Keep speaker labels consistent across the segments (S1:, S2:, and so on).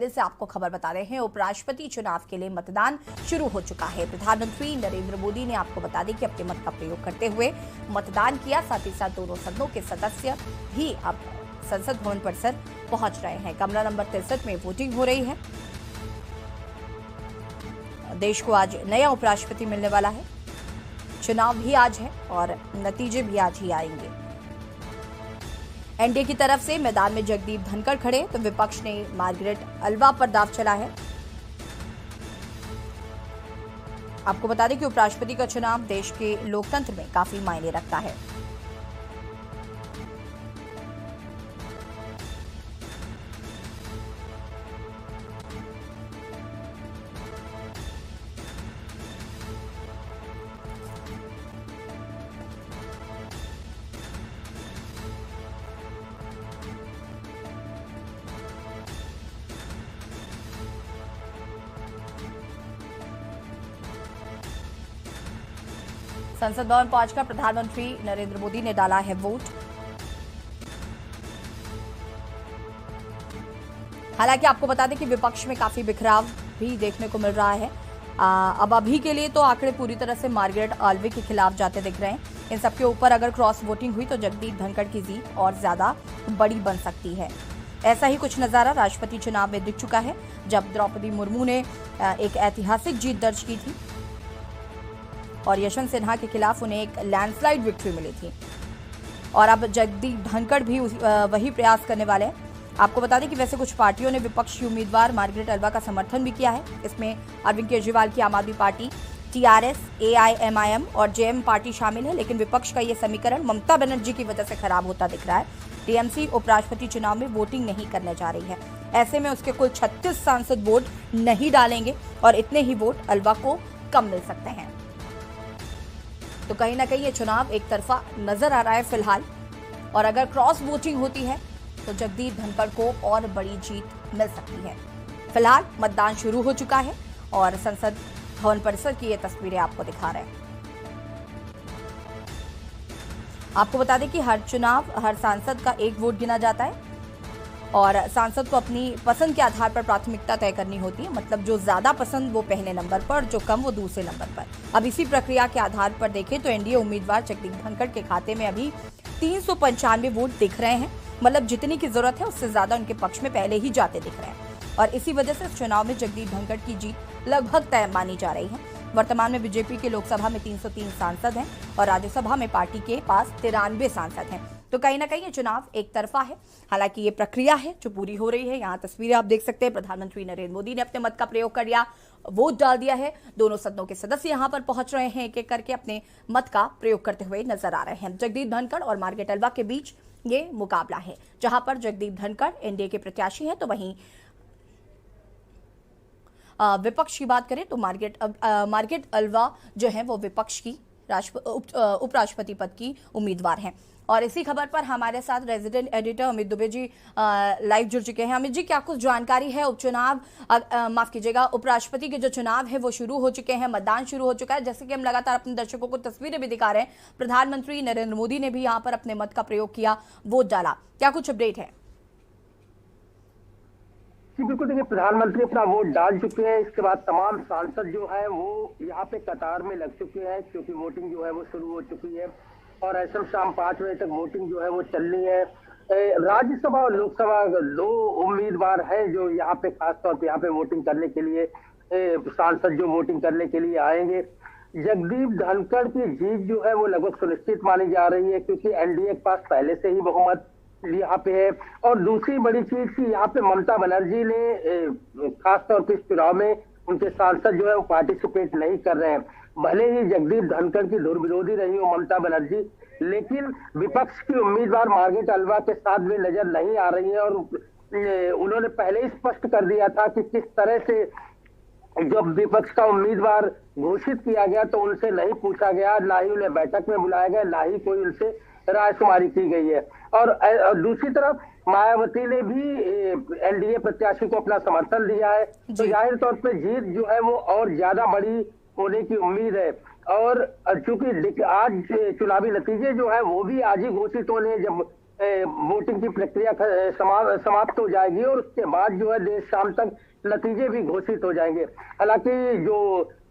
S1: से आपको खबर बता रहे हैं। उपराष्ट्रपति चुनाव के लिए मतदान शुरू हो चुका है। प्रधानमंत्री नरेंद्र मोदी ने आपको बता दें कि अपने मत का प्रयोग करते हुए मतदान किया। साथ ही साथ दोनों सदनों के सदस्य भी अब संसद भवन परिसर पहुंच रहे हैं। कमरा नंबर 63 में वोटिंग हो रही है। देश को आज नया उपराष्ट्रपति मिलने वाला है। चुनाव भी आज है और नतीजे भी आज ही आएंगे। एनडीए की तरफ से मैदान में जगदीप धनखड़ खड़े तो विपक्ष ने मार्गरेट अल्वा पर दाव चला है। आपको बता दें कि उपराष्ट्रपति का चुनाव देश के लोकतंत्र में काफी मायने रखता है। संसद भवन पहुंचकर प्रधानमंत्री नरेंद्र मोदी ने डाला है वोट। हालांकि आपको बता दें कि विपक्ष में काफी बिखराव भी देखने को मिल रहा है। अब अभी के लिए तो आंकड़े पूरी तरह से मार्गरेट अल्वा के खिलाफ जाते दिख रहे हैं। इन सबके ऊपर अगर क्रॉस वोटिंग हुई तो जगदीप धनखड़ की जीत और ज्यादा बड़ी बन सकती है। ऐसा ही कुछ नजारा राष्ट्रपति चुनाव में दिख चुका है, जब द्रौपदी मुर्मू ने एक ऐतिहासिक जीत दर्ज की थी और यशवंत सिन्हा के खिलाफ उन्हें एक लैंडस्लाइड विक्ट्री मिली थी। और अब जगदीप धनखड़ भी वही प्रयास करने वाले हैं। आपको बता दें कि वैसे कुछ पार्टियों ने विपक्षी उम्मीदवार मार्गरेट अल्वा का समर्थन भी किया है। इसमें अरविंद केजरीवाल की आम आदमी पार्टी, टीआरएस, एआईएमआईएम और जेएम पार्टी शामिल है। लेकिन विपक्ष का ये समीकरण ममता बनर्जी की वजह से खराब होता दिख रहा है। टीएमसी उपराष्ट्रपति चुनाव में वोटिंग नहीं करने जा रही है। ऐसे में उसके कुल 36 सांसद वोट नहीं डालेंगे और इतने ही वोट अल्वा को कम मिल सकते हैं। तो कहीं ना कहीं ये चुनाव एक तरफा नजर आ रहा है फिलहाल। और अगर क्रॉस वोटिंग होती है तो जगदीप धनखड़ को और बड़ी जीत मिल सकती है। फिलहाल मतदान शुरू हो चुका है और संसद भवन परिसर की ये तस्वीरें आपको दिखा रहे हैं। आपको बता दें कि हर चुनाव हर सांसद का एक वोट गिना जाता है और सांसद को अपनी पसंद के आधार पर प्राथमिकता तय करनी होती है। मतलब जो ज्यादा पसंद वो पहले नंबर पर, जो कम वो दूसरे नंबर पर। अब इसी प्रक्रिया के आधार पर देखें तो एनडीए उम्मीदवार जगदीप धनखड़ के खाते में अभी 395 वोट दिख रहे हैं। मतलब जितनी की जरूरत है उससे ज्यादा उनके पक्ष में पहले ही जाते दिख रहे हैं और इसी वजह से इस चुनाव में जगदीप धनखड़ की जीत लगभग तय मानी जा रही है। वर्तमान में बीजेपी के लोकसभा में 303 सांसद हैं और राज्यसभा में पार्टी के पास 93 सांसद हैं। तो कहीं ना कहीं ये चुनाव एक तरफा है। हालांकि ये प्रक्रिया है जो पूरी हो रही है। यहाँ तस्वीरें आप देख सकते हैं। प्रधानमंत्री नरेंद्र मोदी ने अपने मत का प्रयोग कर लिया, वोट डाल दिया है। दोनों सदनों के सदस्य यहाँ पर पहुंच रहे हैं, एक एक करके अपने मत का प्रयोग करते हुए नजर आ रहे हैं। जगदीप धनखड़ और मार्गरेट अल्वा के बीच ये मुकाबला है, जहां पर जगदीप धनखड़ एनडीए के प्रत्याशी हैं तो वहीं विपक्ष की बात करें तो मार्गरेट अल्वा जो है वो विपक्ष की उपराष्ट्रपति पद की उम्मीदवार हैं। और इसी खबर पर हमारे साथ resident editor Amit Dubey ji live जुड़ चुके हैं। अमित जी, क्या कुछ जानकारी है? माफ कीजिएगा, उपराष्ट्रपति के जो चुनाव है वो शुरू हो चुके हैं, मतदान शुरू हो चुका है। जैसे कि हम लगातार अपने दर्शकों को तस्वीरें भी दिखा रहे हैं, प्रधानमंत्री नरेंद्र मोदी ने भी यहाँ पर अपने मत का प्रयोग किया, वोट डाला। क्या कुछ अपडेट है?
S2: जी बिल्कुल, देखिए प्रधानमंत्री अपना वोट डाल चुके हैं। इसके बाद तमाम सांसद जो है वो यहाँ पे कतार में लग चुके हैं, क्योंकि वोटिंग जो है वो शुरू हो चुकी है और ऐसा शाम 5 बजे तक वोटिंग जो है वो चलनी है। राज्यसभा और लोकसभा 2 उम्मीदवार हैं जो यहाँ पे खासतौर पे यहाँ पे वोटिंग करने के लिए सांसद जो वोटिंग करने के लिए आएंगे। जगदीप धनखड़ की जीत जो है वो लगभग सुनिश्चित मानी जा रही है, क्योंकि एनडीए के पास पहले से ही बहुमत यहाँ पे है। और दूसरी बड़ी चीज की यहाँ पे ममता बनर्जी ने खासतौर पर इस चुनाव में उनके सांसद जो है वो पार्टिसिपेट नहीं कर रहे हैं। भले ही जगदीप धनखड़ की धुर विरोधी रही हो ममता बनर्जी, लेकिन विपक्ष की उम्मीदवार मार्गरेट अल्वा के साथ वे नजर नहीं आ रही है। और उन्होंने पहले ही स्पष्ट कर दिया था कि किस तरह से जब विपक्ष का उम्मीदवार घोषित किया गया तो उनसे नहीं पूछा गया, ना ही उन्हें बैठक में बुलाया गया, ना ही कोई उनसे रायशुमारी की गई है। और दूसरी तरफ मायावती ने भी एनडीए प्रत्याशी को अपना समर्थन दिया है। तो जाहिर तौर पर जीत जो है वो और ज्यादा बड़ी होने की उम्मीद है। और चूंकि आज चुनावी नतीजे जो है वो भी आज ही घोषित होने हैं, जब वोटिंग की प्रक्रिया समाप्त हो जाएगी और उसके बाद जो है देर शाम तक नतीजे भी घोषित हो जाएंगे। हालांकि जो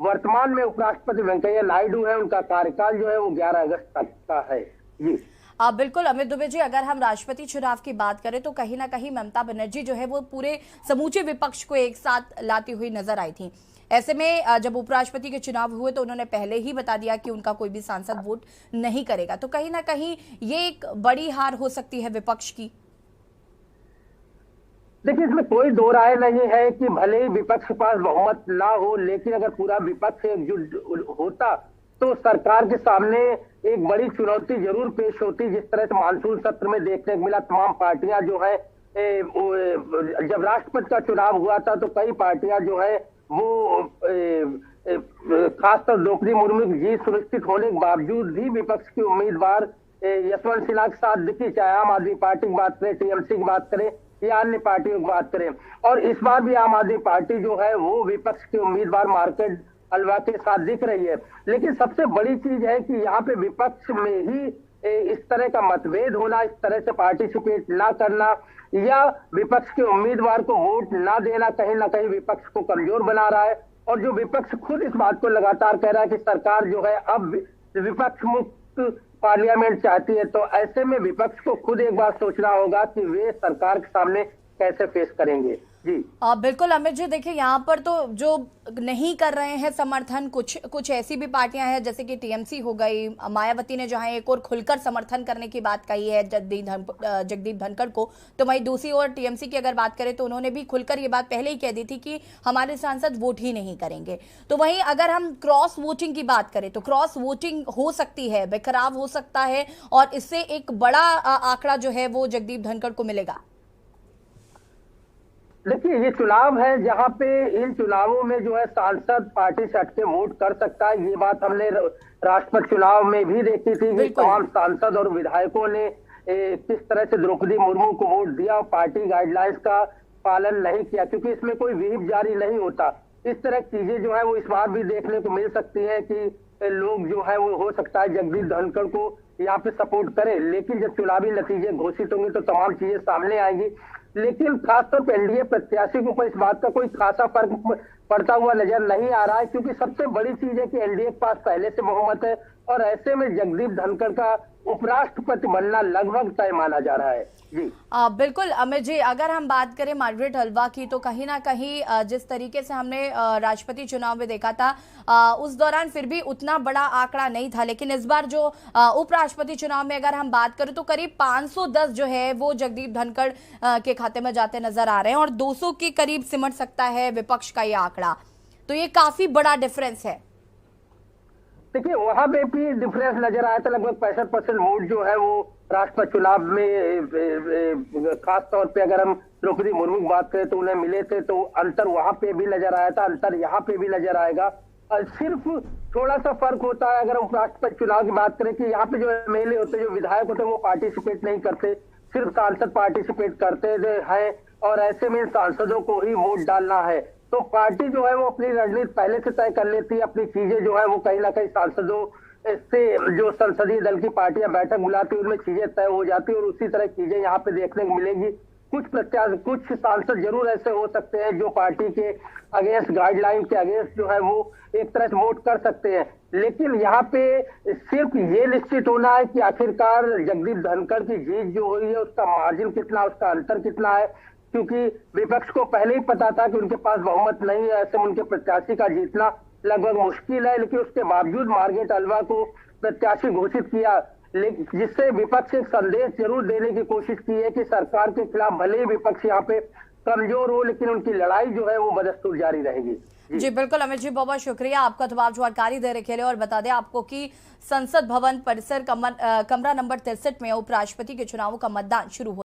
S2: वर्तमान में उपराष्ट्रपति वेंकैया नायडू है, उनका कार्यकाल जो है वो 11 अगस्त तक का है। जी
S1: बिल्कुल अमित दुबे जी, अगर हम राष्ट्रपति चुनाव की बात करें तो कहीं ना कहीं ममता बनर्जी जो है वो पूरे समूचे विपक्ष को एक साथ लाती हुई नजर आई थी। ऐसे में जब उपराष्ट्रपति के चुनाव हुए तो उन्होंने पहले ही बता दिया कि उनका कोई भी सांसद वोट नहीं करेगा, तो कहीं ना कहीं ये एक बड़ी हार हो सकती है विपक्ष की।
S2: देखिए, इसमें कोई दो राय नहीं है कि भले ही विपक्ष के पास बहुमत ना हो, लेकिन अगर पूरा विपक्ष एकजुट होता तो सरकार के सामने एक बड़ी चुनौती जरूर पेश होती। जिस तरह से मानसून सत्र में देखने को मिला, तमाम पार्टियां जो है जब राष्ट्रपति का चुनाव हुआ था तो कई पार्टियां जो है वो खासतौर द्रौपदी मुर्मू की जीत सुनिश्चित होने के बावजूद भी विपक्ष के उम्मीदवार यशवंत सिन्हा के साथ दिखी, चाहे आम आदमी पार्टी की बात करें, टीएमसी की बात करें या अन्य पार्टियों की बात करें। और इस बार भी आम आदमी पार्टी जो है वो विपक्ष के उम्मीदवार मार्केट अलवा के साथ दिख रही है। लेकिन सबसे बड़ी चीज है कि यहाँ पे विपक्ष में ही इस तरह का मतभेद होना, इस तरह से पार्टिसिपेट ना करना या विपक्ष के उम्मीदवार को वोट ना देना कहीं ना कहीं विपक्ष को कमजोर बना रहा है। और जो विपक्ष खुद इस बात को लगातार कह रहा है कि सरकार जो है अब विपक्ष मुक्त पार्लियामेंट चाहती है, तो ऐसे में विपक्ष को खुद एक बार सोचना होगा कि वे सरकार के सामने कैसे फेस करेंगे। जी
S1: बिल्कुल अमित जी, देखिए यहाँ पर तो जो नहीं कर रहे हैं समर्थन, कुछ ऐसी भी पार्टियां हैं जैसे कि टीएमसी हो गई, मायावती ने जहां एक और खुलकर समर्थन करने की बात कही है जगदीप धनखड़ को, तो वहीं दूसरी ओर टीएमसी की अगर बात करें तो उन्होंने भी खुलकर ये बात पहले ही कह दी थी कि हमारे सांसद वोट ही नहीं करेंगे। तो वहीं अगर हम क्रॉस वोटिंग की बात करें तो क्रॉस वोटिंग हो सकती है, बेखराब हो सकता है और इससे एक बड़ा आंकड़ा जो है वो जगदीप धनखड़ को मिलेगा।
S2: देखिए, ये चुनाव है जहां पे इन चुनावों में जो है सांसद पार्टी से हटके वोट कर सकता है। ये बात हमने राष्ट्रपति चुनाव में भी देखी थी कि तमाम सांसद और विधायकों ने किस तरह से द्रौपदी मुर्मू को वोट दिया और पार्टी गाइडलाइंस का पालन नहीं किया, क्योंकि इसमें कोई व्हिप जारी नहीं होता। इस तरह की चीजें जो है वो इस बार भी देखने को मिल सकती है कि लोग जो है वो हो सकता है जगदीप धनखड़ को यहाँ पे सपोर्ट करें, लेकिन जब चुनावी नतीजे घोषित होंगे तो तमाम चीजें सामने आएंगी। लेकिन खासतौर पर एनडीए प्रत्याशी के ऊपर इस बात का कोई खासा फर्क पड़ता हुआ नजर नहीं आ रहा है, क्योंकि सबसे बड़ी चीज है कि एनडीए के पास पहले से बहुमत है और ऐसे में जगदीप धनखड़ का उपराष्ट्रपति बनना लगभग तय माना जा रहा है। जी
S1: बिल्कुल अमित जी, अगर हम बात करें मार्गरेट अलवा की तो कहीं ना कहीं जिस तरीके से हमने राष्ट्रपति चुनाव में देखा था उस दौरान फिर भी उतना बड़ा आंकड़ा नहीं था, लेकिन इस बार जो उपराष्ट्रपति चुनाव में अगर हम बात करें तो करीब 510 जो है वो जगदीप धनखड़ के खाते में जाते नजर आ रहे हैं और 200 के करीब सिमट सकता है विपक्ष का ये आंकड़ा, तो ये काफी बड़ा डिफरेंस है।
S2: देखिए, वहां पे भी डिफरेंस नजर आया था, लगभग 65% वोट जो है वो राष्ट्रपति चुनाव में खास तौर पे अगर हम द्रौपदी मुर्मू की बात करें तो उन्हें मिले थे, तो अंतर वहां पे भी नजर आया था, अंतर यहाँ पे भी नजर आएगा। सिर्फ थोड़ा सा फर्क होता है अगर हम राष्ट्रपति चुनाव की बात करें कि यहाँ पे जो एमएलए होते, जो विधायक होते हैं वो पार्टिसिपेट नहीं करते, सिर्फ सांसद पार्टिसिपेट करते हैं और ऐसे में सांसदों को ही वोट डालना है। तो पार्टी जो है वो अपनी रणनीति पहले से तय कर लेती है, अपनी चीजें जो है वो कहीं ना कहीं सांसदों से जो संसदीय दल की पार्टियां बैठक बुलाती है उनमें चीजें तय हो जाती है और उसी तरह चीजें यहाँ पे देखने को मिलेंगी। कुछ सांसद जरूर ऐसे हो सकते हैं जो पार्टी के अगेंस्ट, गाइडलाइन के अगेंस्ट जो है वो एक तरह से वोट कर सकते हैं, लेकिन यहाँ पे सिर्फ ये निश्चित होना है कि आखिरकार जगदीप धनखड़ की जीत जो हुई है उसका मार्जिन कितना, उसका अंतर कितना है, क्योंकि विपक्ष को पहले ही पता था कि उनके पास बहुमत नहीं है, ऐसे में उनके प्रत्याशी का जीतना लगभग मुश्किल है, लेकिन उसके बावजूद मार्गरेट अलवा को प्रत्याशी घोषित किया, जिससे विपक्ष एक संदेश जरूर देने की कोशिश की है कि सरकार के खिलाफ भले ही विपक्ष यहाँ पे कमजोर हो लेकिन उनकी लड़ाई जो है वो बदस्तूर जारी रहेगी।
S1: जी बिल्कुल अमित जी, बहुत बहुत शुक्रिया आपका तमाम जानकारी दे रखे और बता दें आपको कि संसद भवन परिसर कमरा नंबर 63 में उपराष्ट्रपति के चुनावों का मतदान शुरू हो